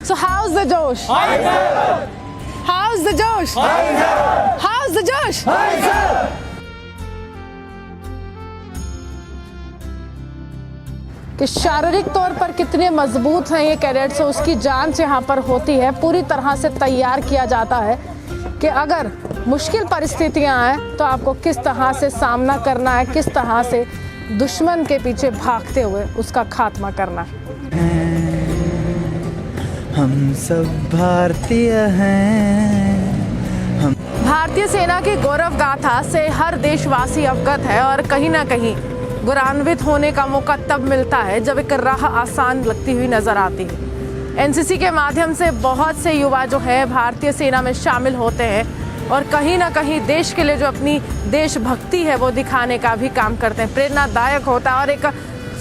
So how's the Josh? How's the Josh? How's the Josh? कि शारीरिक तौर पर कितने मजबूत हैं ये कैडेट्स, उसकी जांच यहाँ पर होती है। पूरी तरह से तैयार किया जाता है कि अगर मुश्किल परिस्थितियाँ आए तो आपको किस तरह से सामना करना है, किस तरह से दुश्मन के पीछे भागते हुए उसका खात्मा करना है। हम सब भारतीय हैं। भारतीय सेना की गौरव गाथा से हर देशवासी अवगत है और कहीं ना कहीं गौरवान्वित होने का मौका तब मिलता है जब एक राह आसान लगती हुई नजर आती है। एनसीसी के माध्यम से बहुत से युवा जो है भारतीय सेना में शामिल होते हैं और कहीं ना कहीं देश के लिए जो अपनी देशभक्ति है वो दिखाने का भी काम करते हैं। प्रेरणादायक होता है और एक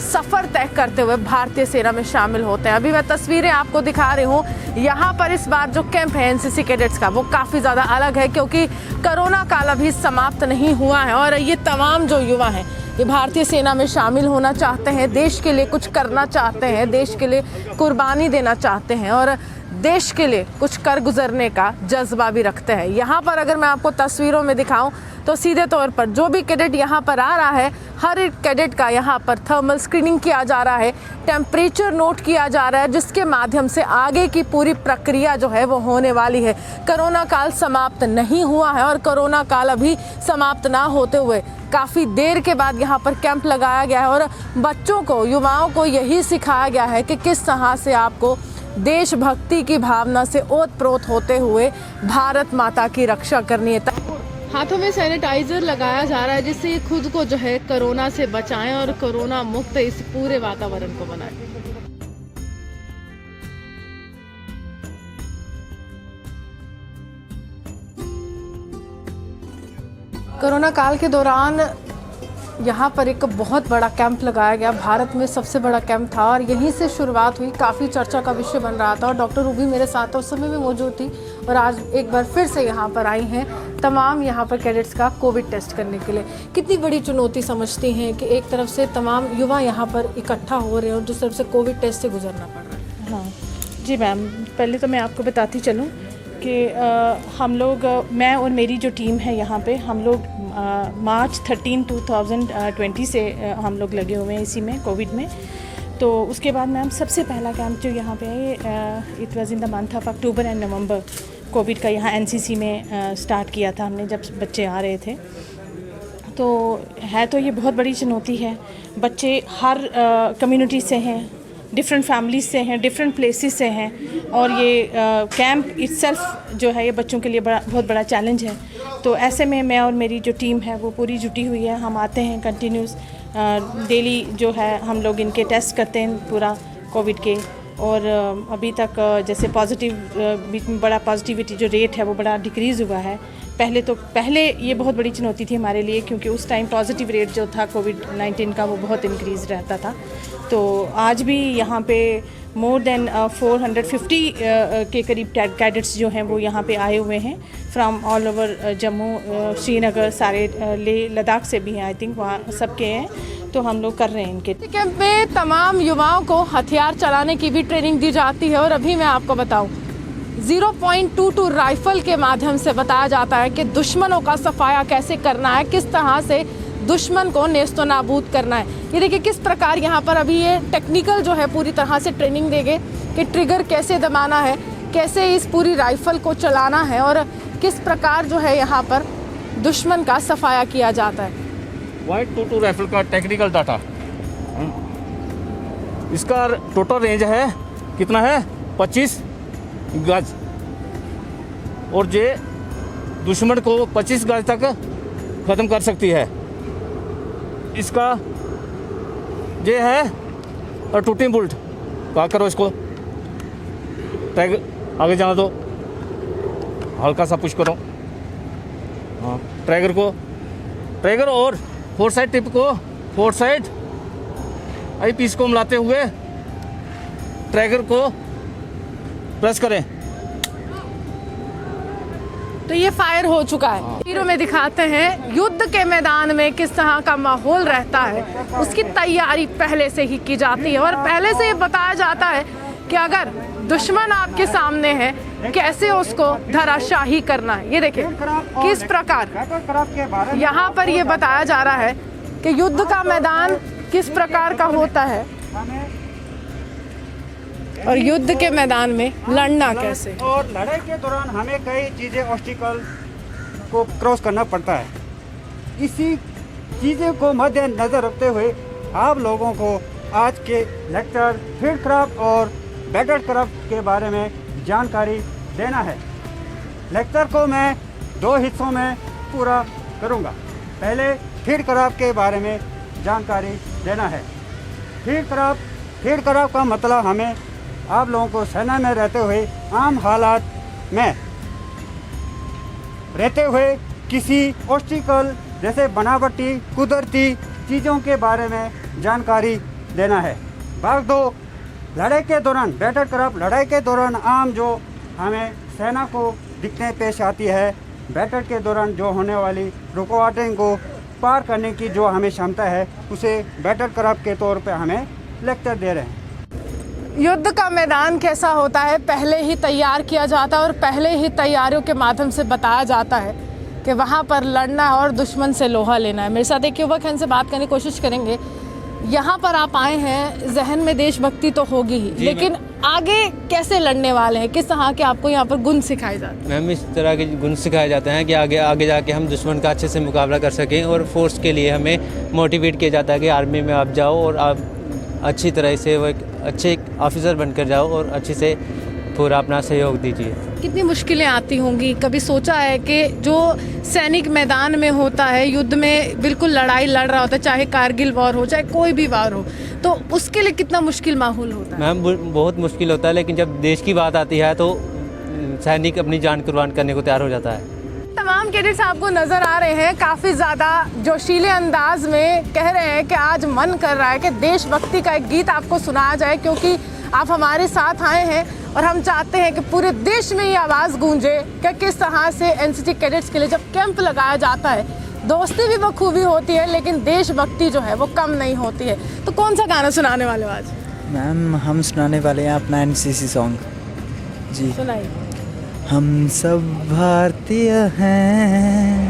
सफ़र तय करते हुए भारतीय सेना में शामिल होते हैं। अभी मैं तस्वीरें आपको दिखा रही हूँ। यहाँ पर इस बार जो कैंप है एनसीसी कैडेट्स का वो काफ़ी ज़्यादा अलग है क्योंकि कोरोना काल अभी समाप्त नहीं हुआ है और ये तमाम जो युवा हैं ये भारतीय सेना में शामिल होना चाहते हैं, देश के लिए कुछ करना चाहते हैं, देश के लिए कुर्बानी देना चाहते हैं और देश के लिए कुछ कर गुजरने का जज्बा भी रखते हैं। यहाँ पर अगर मैं आपको तस्वीरों में दिखाऊं तो सीधे तौर पर जो भी कैडेट यहाँ पर आ रहा है, हर एक कैडेट का यहाँ पर थर्मल स्क्रीनिंग किया जा रहा है, टेम्परेचर नोट किया जा रहा है, जिसके माध्यम से आगे की पूरी प्रक्रिया जो है वो होने वाली है। कोरोना काल समाप्त नहीं हुआ है और कोरोना काल अभी समाप्त ना होते हुए काफ़ी देर के बाद यहाँ पर कैंप लगाया गया है और बच्चों को, युवाओं को यही सिखाया गया है कि किस तरह से आपको देशभक्ति की भावना से ओतप्रोत होते हुए भारत माता की रक्षा करनी है। हाथों में सैनिटाइजर लगाया जा रहा है जिससे खुद को जो है कोरोना से बचाएं और कोरोना मुक्त इस पूरे वातावरण को बनाएं। कोरोना काल के दौरान यहाँ पर एक बहुत बड़ा कैंप लगाया गया, भारत में सबसे बड़ा कैंप था और यहीं से शुरुआत हुई। काफ़ी चर्चा का विषय बन रहा था और डॉक्टर रूबी मेरे साथ उस समय भी मौजूद थी और आज एक बार फिर से यहाँ पर आई हैं तमाम यहाँ पर कैडेट्स का कोविड टेस्ट करने के लिए। कितनी बड़ी चुनौती समझती हैं कि एक तरफ से तमाम युवा यहाँ पर इकट्ठा हो रहे हैं और दूसरी तरफ से कोविड टेस्ट से गुजरना पड़ रहा है? हाँ जी मैम, पहले तो मैं आपको बताती चलूँ कि हम लोग, मैं और मेरी जो टीम है यहाँ पे, हम लोग मार्च 13, 2020 से हम लोग लगे हुए हैं इसी में, कोविड में। तो उसके बाद मैम सबसे पहला कैंप जो यहाँ पे है, it was in the month of October and November, Covid का यहाँ एनसीसी में स्टार्ट किया था हमने जब बच्चे आ रहे थे। तो है तो ये बहुत बड़ी चुनौती है। बच्चे हर कम्युनिटी से हैं, डिफरेंट फैमिलीज से हैं, डिफरेंट प्लेसेस से हैं और ये कैंप इट्सेल्फ जो है ये बच्चों के लिए बहुत बड़ा चैलेंज है। तो ऐसे में मैं और मेरी जो टीम है वो पूरी जुटी हुई है। हम आते हैं कंटिन्यूस, डेली जो है हम लोग इनके टेस्ट करते हैं पूरा कोविड के और अभी तक जैसे बड़ा पॉजिटिविटी जो रेट है वो बड़ा डिक्रीज़ हुआ है। पहले ये बहुत बड़ी चुनौती थी हमारे लिए क्योंकि उस टाइम पॉजिटिव रेट जो था कोविड-19 का वो बहुत इंक्रीज़ रहता था। तो आज भी यहाँ पे मोर देन 450 के करीब कैडेट्स जो हैं वो यहाँ पे आए हुए हैं from all over Jammu, Srinagar, सारे लेह लद्दाख से भी हैं, आई थिंक वहाँ सबके हैं। तो हम लोग कर रहे हैं इनके कैंप में तमाम युवाओं को हथियार चलाने की भी ट्रेनिंग दी जाती है और अभी मैं आपको बताऊं 0.22 राइफल के माध्यम से बताया जाता है कि दुश्मनों का सफाया कैसे करना है, किस तरह से दुश्मन को नेस्तो नाबूद करना है। ये देखिए किस प्रकार यहाँ पर अभी ये टेक्निकल जो है पूरी तरह से ट्रेनिंग देंगे कि ट्रिगर कैसे दबाना है, कैसे इस पूरी राइफल को चलाना है और किस प्रकार जो है यहाँ पर दुश्मन का सफाया किया जाता है। 0.22 राइफल का टेक्निकल डाटा, इसका टोटल रेंज है कितना है 25 गज और ये दुश्मन को 25 गज तक ख़त्म कर सकती है। इसका ये है और टूटिंग बुल्ट क्या करो, इसको टैग आगे जाना दो, हल्का सा पुश करो, हाँ ट्रैगर और फोर साइड टिप को, फोर साइड आई पीस को मिलाते हुए ट्रैगर को प्रेस करें। तो ये फायर हो चुका है। वीडियो में दिखाते हैं युद्ध के मैदान में किस तरह का माहौल रहता है, उसकी तैयारी पहले से ही की जाती है और पहले से ये बताया जाता है कि अगर दुश्मन आपके सामने है, कैसे उसको धराशाही करना है। ये देखिए किस प्रकार यहाँ पर ये बताया जा रहा है कि युद्ध का मैदान किस प्रकार का होता है और युद्ध के मैदान में लड़ना कैसे। और लड़ाई के दौरान हमें कई चीज़ें ऑब्स्टिकल को क्रॉस करना पड़ता है। इसी चीज़ों को मद्देनजर रखते हुए आप लोगों को आज के लेक्चर फील्ड क्राफ्ट और बैटल क्राफ्ट के बारे में जानकारी देना है। लेक्चर को मैं 2 हिस्सों में पूरा करूंगा। पहले फील्ड क्राफ्ट के बारे में जानकारी देना है। फील्ड क्राफ्ट का मतलब हमें आप लोगों को सेना में रहते हुए आम हालात में रहते हुए किसी ऑब्स्टिकल जैसे बनावटी कुदरती चीज़ों के बारे में जानकारी देना है। भाग 2 लड़ाई के दौरान बैटल क्राफ्ट लड़ाई के दौरान आम जो हमें सेना को दिखने पेश आती है, बैटल के दौरान जो होने वाली रुकावटें को पार करने की जो हमें क्षमता है, उसे बैटल क्राफ्ट के तौर पे हमें लेक्चर दे रहे हैं। युद्ध का मैदान कैसा होता है पहले ही तैयार किया जाता है और पहले ही तैयारियों के माध्यम से बताया जाता है कि वहाँ पर लड़ना है और दुश्मन से लोहा लेना है। मेरे साथ एक युवक है, इनसे बात करने की कोशिश करेंगे। यहाँ पर आप आए हैं, जहन में देशभक्ति तो होगी ही, लेकिन आगे कैसे लड़ने वाले हैं, किस तरह के आपको यहाँ पर गुण सिखाए जाते हैं? मैम इस तरह के गुण सिखाए जाते हैं कि आगे जाके हम दुश्मन का अच्छे से मुकाबला कर सकें, और फोर्स के लिए हमें मोटिवेट किया जाता है कि आर्मी में आप जाओ और आप अच्छी तरह से वो एक अच्छे ऑफिसर बनकर जाओ और अच्छे से पूरा अपना सहयोग दीजिए। कितनी मुश्किलें आती होंगी, कभी सोचा है कि जो सैनिक मैदान में होता है, युद्ध में बिल्कुल लड़ाई लड़ रहा होता है, चाहे कारगिल वॉर हो चाहे कोई भी वॉर हो, तो उसके लिए कितना मुश्किल माहौल होता है? मैम बहुत मुश्किल होता है, लेकिन जब देश की बात आती है तो सैनिक अपनी जान कुर्बान करने को तैयार हो जाता है। तमाम कैडेट्स आपको नजर आ रहे हैं, काफ़ी ज़्यादा जोशीले अंदाज में कह रहे हैं कि आज मन कर रहा है कि देशभक्ति का एक गीत आपको सुनाया जाए, क्योंकि आप हमारे साथ आए हैं और हम चाहते हैं कि पूरे देश में ये आवाज़ गूंजे कि किस तरह से एनसीसी कैडेट्स के लिए जब कैंप लगाया जाता है, दोस्ती भी बखूबी होती है लेकिन देशभक्ति जो है वो कम नहीं होती है। तो कौन सा गाना सुनाने वाले हो आज? मैम हम सुनाने वाले हैं अपना एनसीसी सॉन्ग जी। सुनाइए। हम सब भारतीय हैं,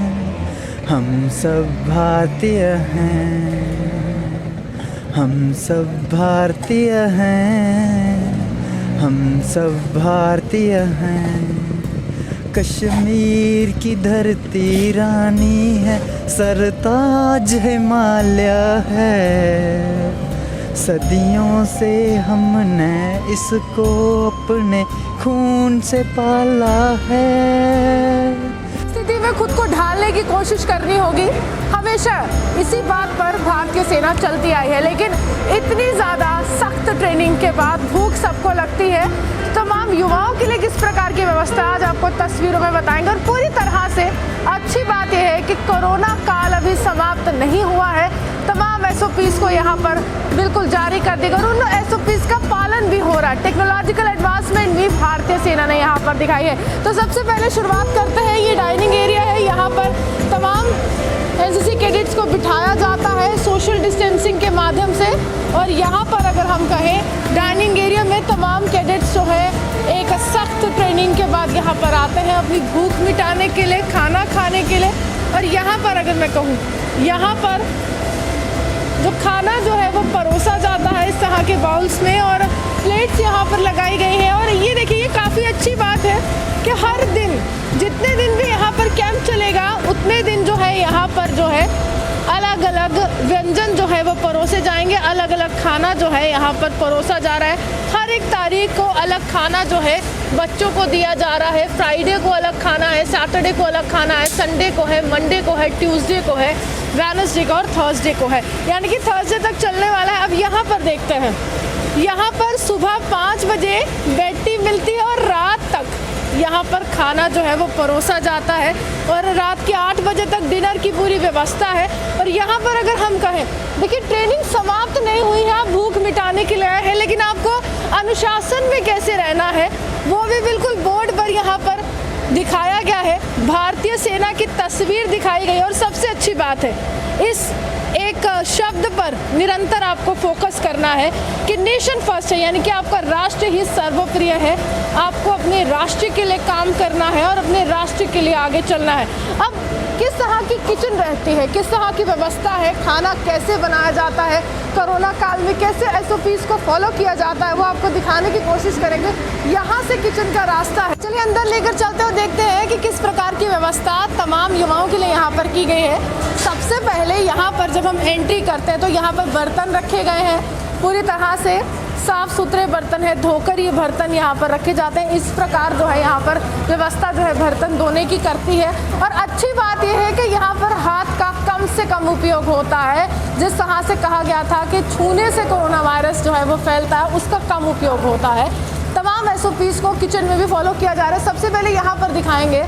हम सब भारतीय हैं, हम सब भारतीय हैं, हम सब भारतीय हैं। कश्मीर की धरती रानी है, सरताज हिमालय है। सदियों से हमने इसको अपने खून से पाला है। स्थिति में खुद को ढालने की कोशिश करनी होगी, हमेशा इसी बात पर भारतीय सेना चलती आई है, लेकिन इतनी ज़्यादा सख्त ट्रेनिंग के बाद भूख सबको लगती है। तमाम युवाओं के लिए किस प्रकार की व्यवस्था आज आपको तस्वीरों में बताएंगे। और पूरी तरह से अच्छी बात यह है कि कोरोना काल अभी समाप्त नहीं हुआ है, तमाम SOPs को यहाँ पर बिल्कुल जारी कर देगा और उन SOPs का पालन भी हो रहा है। टेक्नोलॉजिकल एडवांसमेंट भी भारतीय सेना ने यहाँ पर दिखाई है। तो सबसे पहले शुरुआत करते हैं, ये डाइनिंग एरिया है, यहाँ पर तमाम एनसीसी कैडेट्स को बिठाया जाता है सोशल डिस्टेंसिंग के माध्यम से। और यहाँ पर अगर हम कहें डाइनिंग एरिया में तमाम कैडेट्स जो है एक सख्त ट्रेनिंग के बाद यहाँ पर आते हैं अपनी भूख मिटाने के लिए, खाना खाने के लिए। और यहाँ पर अगर मैं कहूँ, यहाँ पर जो खाना जो है वो परोसा जाता है इस तरह के बाउल्स में और प्लेट्स यहाँ पर लगाई गई हैं। और ये देखिए, ये काफ़ी अच्छी बात है कि हर दिन जितने दिन भी यहाँ पर कैंप चलेगा उतने दिन जो है यहाँ पर जो है अलग अलग व्यंजन जो है वो परोसे जाएंगे, अलग अलग खाना जो है यहाँ पर परोसा जा रहा है। हर एक तारीख को अलग खाना जो है बच्चों को दिया जा रहा है। फ्राइडे को अलग खाना है, सैटरडे को अलग खाना है, संडे को है, मंडे को है, ट्यूसडे को है, वेडनेसडे को और थर्सडे को है, यानी कि थर्सडे तक चलने वाला है। अब यहाँ पर देखते हैं, यहाँ पर सुबह 5 बजे बेड टी मिलती है और रात तक यहाँ पर खाना जो है वो परोसा जाता है और रात के 8 बजे तक डिनर की पूरी व्यवस्था है। और यहाँ पर अगर हम कहें, देखिए ट्रेनिंग समाप्त नहीं हुई है, आप भूख मिटाने के लिए आए हैं, लेकिन आपको अनुशासन में कैसे रहना है वो भी बिल्कुल बोर्ड पर यहाँ पर दिखाया गया है। भारतीय सेना की तस्वीर दिखाई गई और सबसे अच्छी बात है, इस एक शब्द पर निरंतर आपको फोकस करना है कि नेशन फर्स्ट है, यानी कि आपका राष्ट्र ही सर्वप्रिय है। आपको अपने राष्ट्र के लिए काम करना है और अपने राष्ट्र के लिए आगे चलना है। अब किस तरह की किचन रहती है, किस तरह की व्यवस्था है, खाना कैसे बनाया जाता है, कोरोना काल में कैसे SOPs को फॉलो किया जाता है, वो आपको दिखाने की कोशिश करेंगे। यहाँ से किचन का रास्ता है, चलिए अंदर लेकर चलते हुए देखते हैं कि किस प्रकार की व्यवस्था तमाम युवाओं के लिए यहाँ पर की गई है। सबसे पहले यहाँ पर जब हम एंट्री करते हैं तो यहाँ पर बर्तन रखे गए हैं, पूरी तरह से साफ़ सुथरे बर्तन है, धोकर ये बर्तन यहाँ पर रखे जाते हैं। इस प्रकार जो है यहाँ पर व्यवस्था जो है बर्तन धोने की करती है। और अच्छी बात यह है कि यहाँ पर हाथ का कम से कम उपयोग होता है। जिस तरह से कहा गया था कि छूने से कोरोना वायरस जो है वो फैलता है, उसका कम उपयोग होता है। तमाम SOPs को किचन में भी फॉलो किया जा रहा है। सबसे पहले यहाँ पर दिखाएंगे,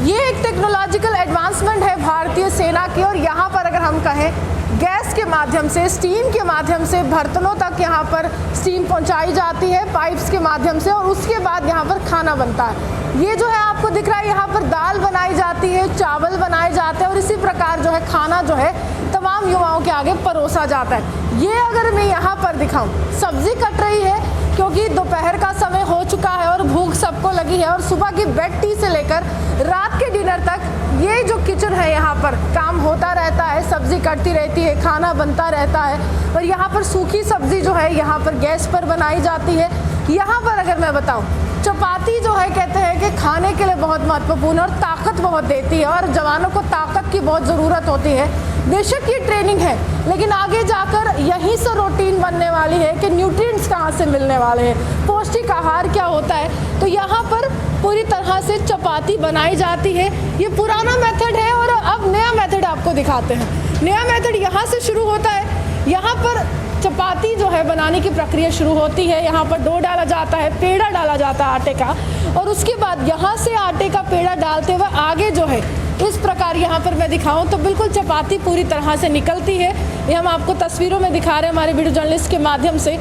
ये एक टेक्नोलॉजिकल एडवांसमेंट है भारतीय सेना की। और यहाँ पर अगर हम कहें गैस के माध्यम से, स्टीम के माध्यम से बर्तनों तक यहाँ पर स्टीम पहुँचाई जाती है पाइप्स के माध्यम से, और उसके बाद यहाँ पर खाना बनता है। ये जो है आपको दिख रहा है, यहाँ पर दाल बनाई जाती है, चावल बनाए जाते हैं, और इसी प्रकार जो है खाना जो है तमाम युवाओं के आगे परोसा जाता है। ये अगर मैं यहाँ पर दिखाऊँ, सब्जी कट रही है क्योंकि दोपहर का समय हो चुका है और भूख सबको लगी है। और सुबह की बेड टी से लेकर रात के डिनर तक ये जो किचन है यहाँ पर काम होता रहता है, सब्जी कटती रहती है, खाना बनता रहता है। और यहाँ पर सूखी सब्जी जो है यहाँ पर गैस पर बनाई जाती है। यहाँ पर अगर मैं बताऊँ, चपाती जो है कहते हैं कि खाने के लिए बहुत महत्वपूर्ण और ताकत बहुत देती है, और जवानों को ताकत की बहुत ज़रूरत होती है। बेशक ये ट्रेनिंग है, लेकिन आगे जाकर यहीं से रूटीन बनने वाली है कि न्यूट्रिएंट्स कहाँ से मिलने वाले हैं, पौष्टिक आहार क्या होता है। तो यहाँ पर पूरी तरह से चपाती बनाई जाती है। ये पुराना मेथड है और अब नया मेथड आपको दिखाते हैं। नया मेथड यहाँ से शुरू होता है। यहाँ पर चपाती जो है बनाने की प्रक्रिया शुरू होती है। यहाँ पर डो डाला जाता है, पेड़ा डाला जाता है आटे का, और उसके बाद यहाँ से आटे का पेड़ा डालते हुए आगे जो है इस प्रकार यहाँ पर मैं दिखाऊं तो बिल्कुल चपाती पूरी तरह से निकलती है। ये हम आपको तस्वीरों में दिखा रहे हैं हमारे वीडियो जर्नलिस्ट के माध्यम से।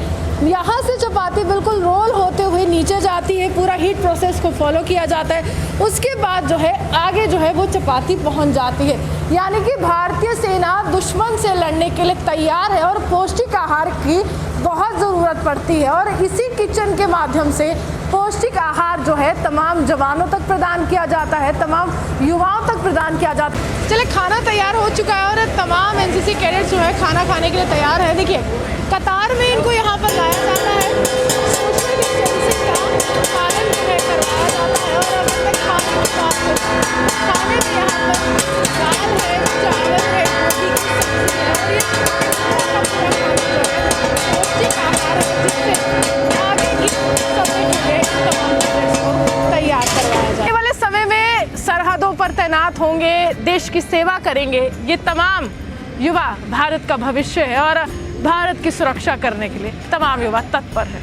यहाँ से चपाती बिल्कुल रोल होते हुए नीचे जाती है, पूरा हीट प्रोसेस को फॉलो किया जाता है। उसके बाद जो है आगे जो है वो चपाती पहुँच जाती है। यानी कि भारतीय सेना दुश्मन से लड़ने के लिए तैयार है और पौष्टिक आहार की बहुत ज़रूरत पड़ती है। और इसी किचन के माध्यम से पौष्टिक आहार जो है तमाम जवानों तक प्रदान किया जाता है, तमाम युवाओं तक प्रदान किया जाता है। चलिए, खाना तैयार हो चुका है और तमाम NCC कैडेट्स जो है खाना खाने के लिए तैयार है। देखिए, कतार में इनको यहाँ पर लाया जाता है, सोशल डिस्टेंसिंग का पालन जो है करवाया जाता है। और अब तक खाने की बात करें, खाने में यहाँ पर दाल है, चावल है, रोटी की सब्जी है, और ये पौष्टिक आहार है जिससे आगे की समय जो है तमाम कैडेट्स को तैयार करवाया जाए। आने वाले समय में सरहदों पर तैनात होंगे, देश की सेवा करेंगे। ये तमाम युवा भारत का भविष्य है और भारत की सुरक्षा करने के लिए तमाम युवा तत्पर है।